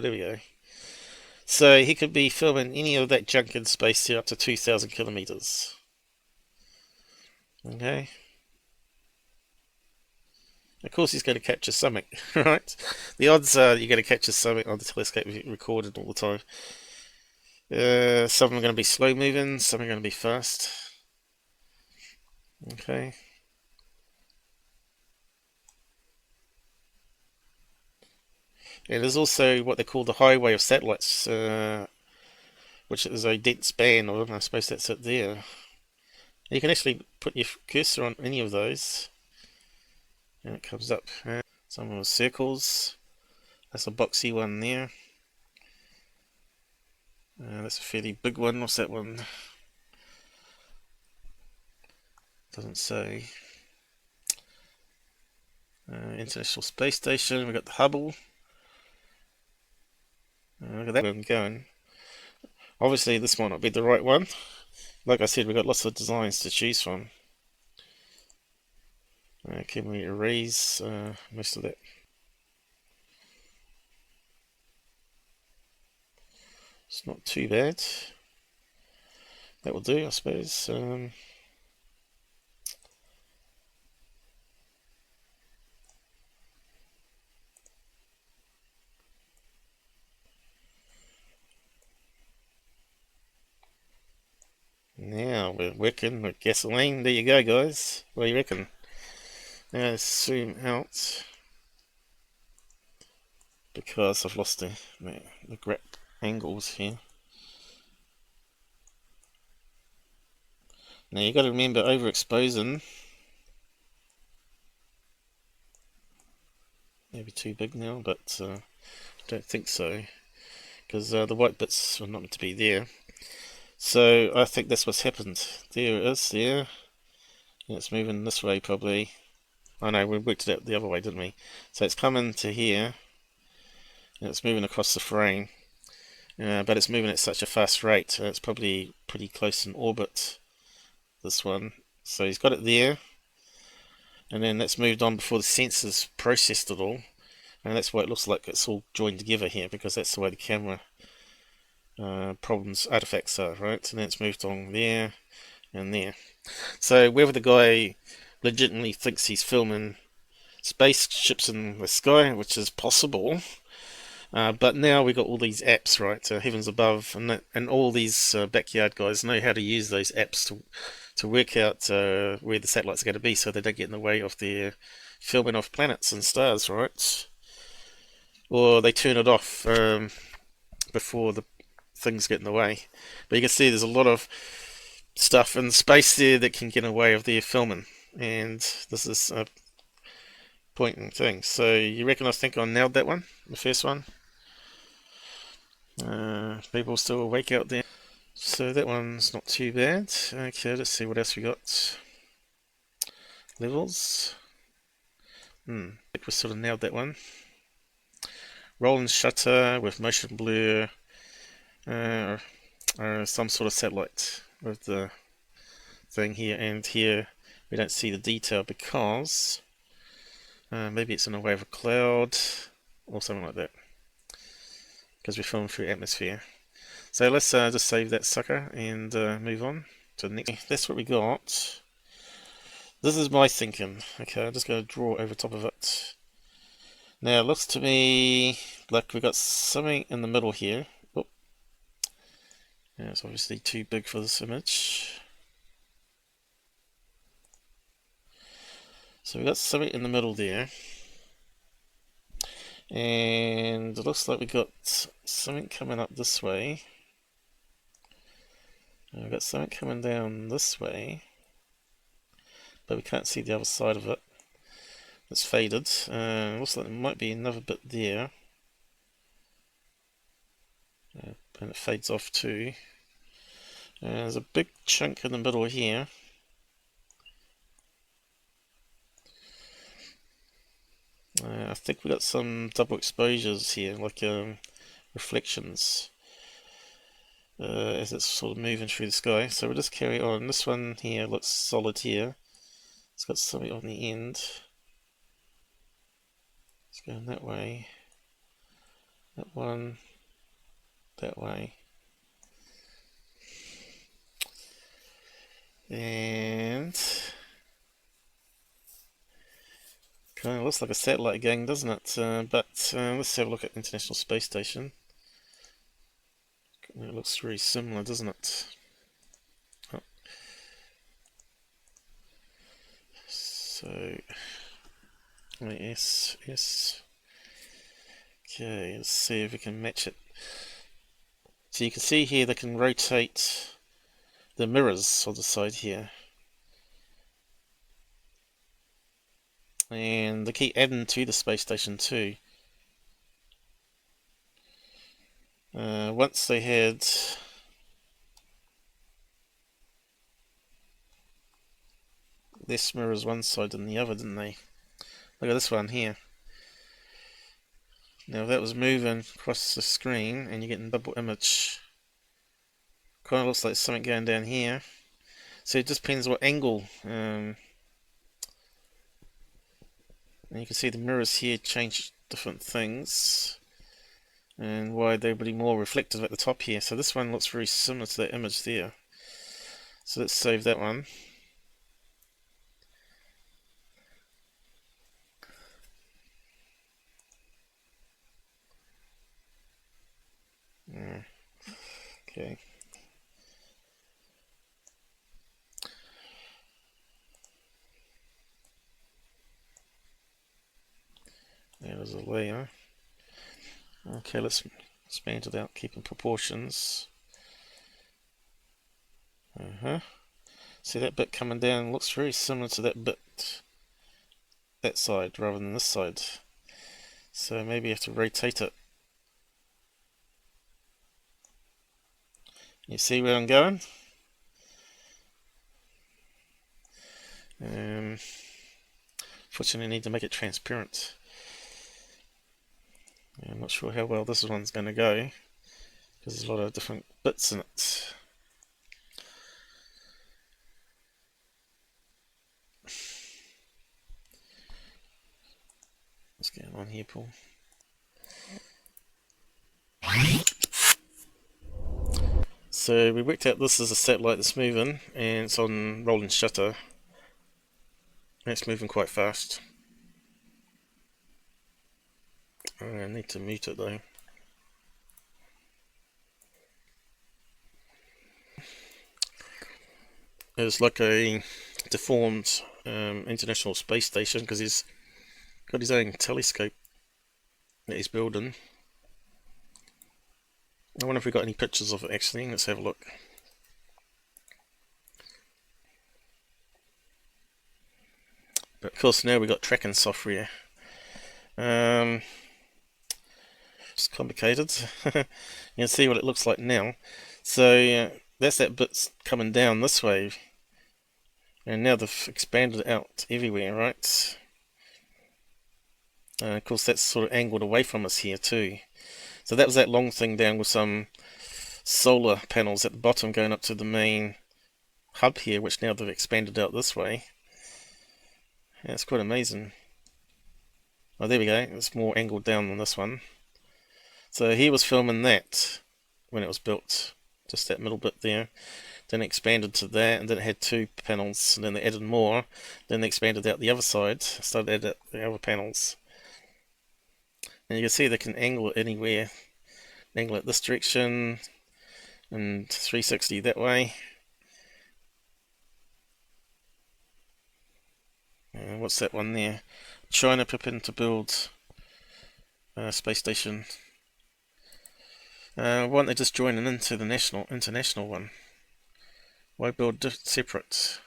There we go. So he could be filming any of that junk in space here up to 2,000 kilometers. Okay. Of course he's going to capture something, right? The odds are you're going to capture something on the telescope recorded all the time. Some are going to be slow moving, some are going to be fast. Okay. And there's also what they call the highway of satellites, which is a dense band, or I suppose that's it there. You can actually put your cursor on any of those, and it comes up. Some of the circles. That's a boxy one there. That's a fairly big one. What's that one? Doesn't say. International Space Station. We've got the Hubble. Look at that one going. Obviously, this might not be the right one. Like I said, we've got lots of designs to choose from. Can we erase most of that? It's not too bad. That will do, I suppose. Now we're working with gasoline. There you go, guys. What do you reckon? Now let's zoom out because I've lost the grep angles here. Now you got to remember overexposing. Maybe too big now, but I don't think so, because the white bits are not meant to be there. So I think that's what's happened. There it is, there. And it's moving this way probably. Oh no, we worked it out the other way, didn't we? So it's coming to here, and it's moving across the frame. But it's moving at such a fast rate, it's probably pretty close in orbit, this one. So he's got it there, and then that's moved on before the sensors processed it all. And that's why it looks like it's all joined together here, because that's the way the camera artifacts are, right? And then it's moved on there and there. So whether the guy legitimately thinks he's filming spaceships in the sky, which is possible, but now we've got all these apps, right? Heavens Above, and all these backyard guys know how to use those apps to work out where the satellites are going to be, so they don't get in the way of their filming of planets and stars, right? Or they turn it off before the things get in the way. But you can see there's a lot of stuff in space there that can get in the way of their filming, and this is a pointing thing. So you reckon I think I nailed that one, the first one? People still awake out there. So that one's not too bad. Okay, let's see what else we got. Levels. I think we sort of nailed that one. Roll and shutter with motion blur. Some sort of satellite with the thing here, and here we don't see the detail because maybe it's in the way of a cloud or something like that, because we're filming through atmosphere. So let's just save that sucker and move on to the next. That's what we got. This is my thinking. Okay, I'm just going to draw over top of it. Now it looks to me like we've got something in the middle here. Oh. Yeah, it's obviously too big for this image. So we've got something in the middle there. And it looks like we've got something coming up this way. And we've got something coming down this way. But we can't see the other side of it. It's faded. Looks like there might be another bit there. And it fades off too. There's a big chunk in the middle here. I think we got some double exposures here, like reflections, as it's sort of moving through the sky. So we'll just carry on. This one here looks solid here. It's got something on the end. It's going that way. That one, that way. And kind of looks like a satellite gang, doesn't it? But let's have a look at International Space Station. It looks very similar, doesn't it? Oh. So, I.S.S. Okay, let's see if we can match it. So you can see here they can rotate the mirrors on the side here. And they keep adding to the space station too. Once they had this mirrors one side and the other, didn't they? Look at this one here. Now if that was moving across the screen and you're getting double image, kind of looks like something going down here. So it just depends what angle. And you can see the mirrors here change different things, and why they'll be more reflective at the top here. So this one looks very similar to that image there. So let's save that one. Okay. There's a layer. Okay, let's expand it out, keeping proportions. See that bit coming down looks very similar to that bit, that side, rather than this side. So maybe you have to rotate it. You see where I'm going? Fortunately, I need to make it transparent. I'm not sure how well this one's going to go, because there's a lot of different bits in it. What's going on here, Paul? So we worked out this is a satellite that's moving, and it's on rolling shutter. And it's moving quite fast. I need to mute it though. It's like a deformed International Space Station, because he's got his own telescope that he's building. I wonder if we got any pictures of it actually. Let's have a look. But of course now we've got tracking software. It's complicated. You can see what it looks like now. So that's that bit's coming down this way. And now they've expanded it out everywhere, right? Of course that's sort of angled away from us here too. So that was that long thing down with some solar panels at the bottom going up to the main hub here, which now they've expanded out this way. Yeah, it's quite amazing. Oh, there we go. It's more angled down than this one. So he was filming that when it was built, just that middle bit there. Then it expanded to that, and then it had two panels, and then they added more. Then they expanded out the other side, started adding the other panels. And you can see they can angle it anywhere. Angle it this direction, and 360 that way. What's that one there? China preparing to build a space station. Why don't they just join into the international one? Why build separate?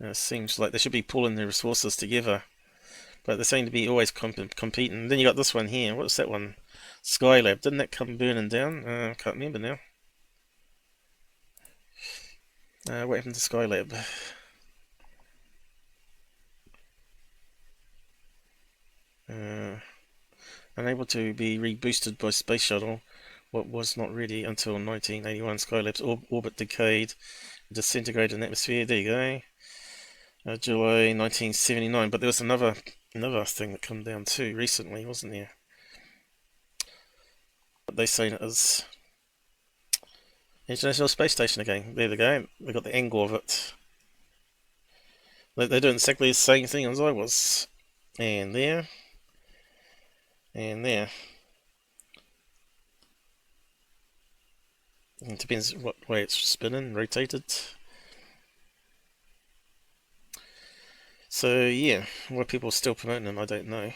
It seems like they should be pulling their resources together, but they seem to be always competing. Then you got this one here. What's that one? Skylab. Didn't that come burning down? I can't remember now. What happened to Skylab? Unable to be reboosted by space shuttle. What was not ready until 1981. Skylab's orbit decayed, disintegrated in the atmosphere. There you go. July 1979. But there was another thing that came down too recently, wasn't there? what they're saying it is. International Space Station again. There we go. They got the angle of it. They're doing exactly the same thing as I was. And there. And there. It depends what way it's spinning, rotated. So yeah, why people are still promoting them, I don't know.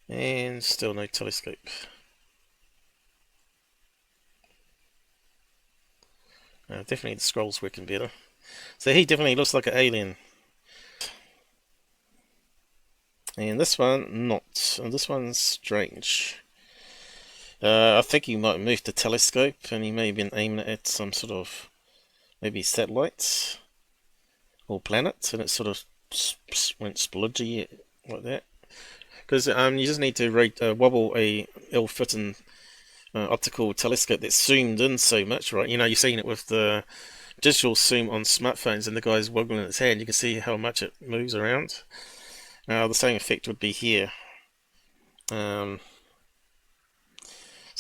And still no telescope. Definitely the scroll's working better. So he definitely looks like an alien. And this one, not. And this one's strange. I think he might move the telescope and he may have been aiming it at some sort of maybe satellite or planet, and it sort of went splodgy like that. Because you just need to wobble a ill-fitting optical telescope that's zoomed in so much, right? You know, you've seen it with the digital zoom on smartphones, and the guy's wobbling his hand. You can see how much it moves around. The same effect would be here. So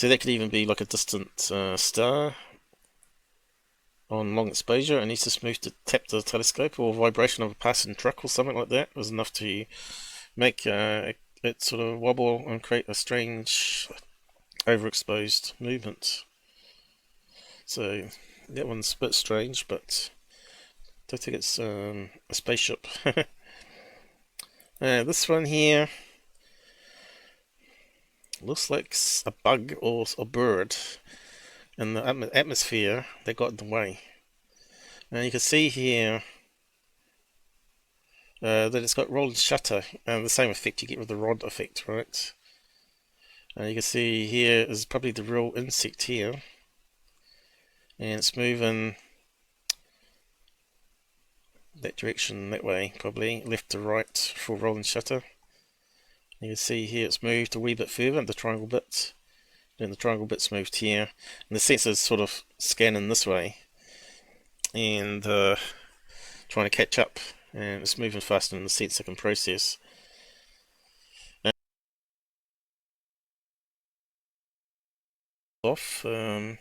that could even be like a distant star on long exposure, and he's just moved to tap the telescope, or vibration of a passing truck or something like that was enough to make it sort of wobble and create a strange overexposed movement. So that one's a bit strange, but I don't think it's a spaceship. This one here looks like a bug or a bird in the atmosphere that got in the way. Now you can see here that it's got rolled shutter, and the same effect you get with the rod effect, right? You can see here is probably the real insect here, and it's moving that direction, that way, probably left to right for rolling shutter. You can see here it's moved a wee bit further, the triangle bit, and the triangle bit's moved here, and the sensor's sort of scanning this way and trying to catch up, and it's moving faster than the sensor can process. Off. That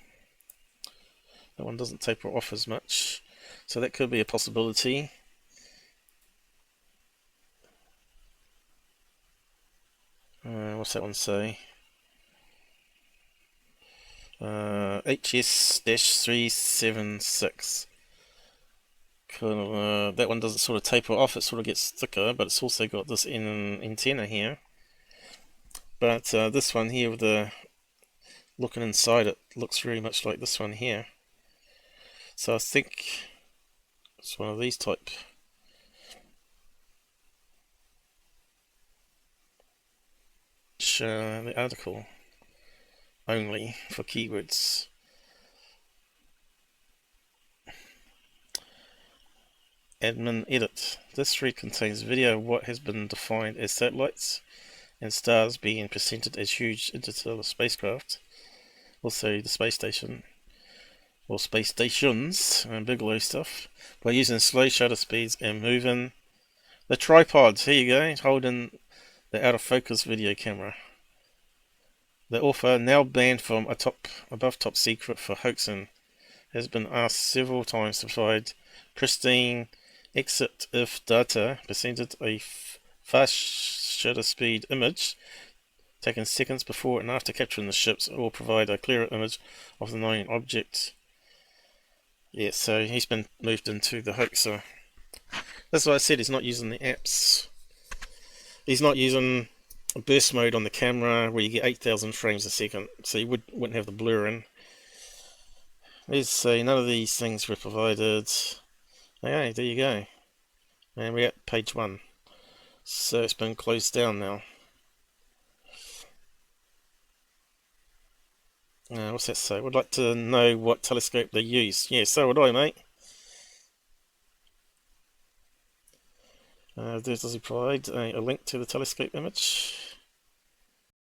one doesn't taper off as much, so that could be a possibility. What's that one say? HS-376. Kind of, that one doesn't sort of taper off, it sort of gets thicker, but it's also got this antenna here. But this one here, with the looking inside it, looks very much like this one here. So I think it's one of these type. The article only for keywords. Admin edit. This thread contains video of what has been defined as satellites and stars being presented as huge interstellar spacecraft. Also the space station, or space stations, and Bigelow stuff, by using slow shutter speeds and moving the tripods. Here you go, holding the out of focus video camera. The author, now banned from above top secret for hoaxing, has been asked several times to provide pristine exit if data presented a fast shutter speed image taken seconds before and after capturing the ships, or provide a clearer image of the known object. Yeah, so he's been moved into the hoaxer. That's why I said he's not using the apps. He's not using a burst mode on the camera where you get 8,000 frames a second, so you wouldn't have the blur in. Let's say none of these things were provided. Okay, there you go. And we're at page 1. So it's been closed down now. What's that say? Would like to know what telescope they use. Yeah, so would I, mate. Does he provide a link to the telescope image?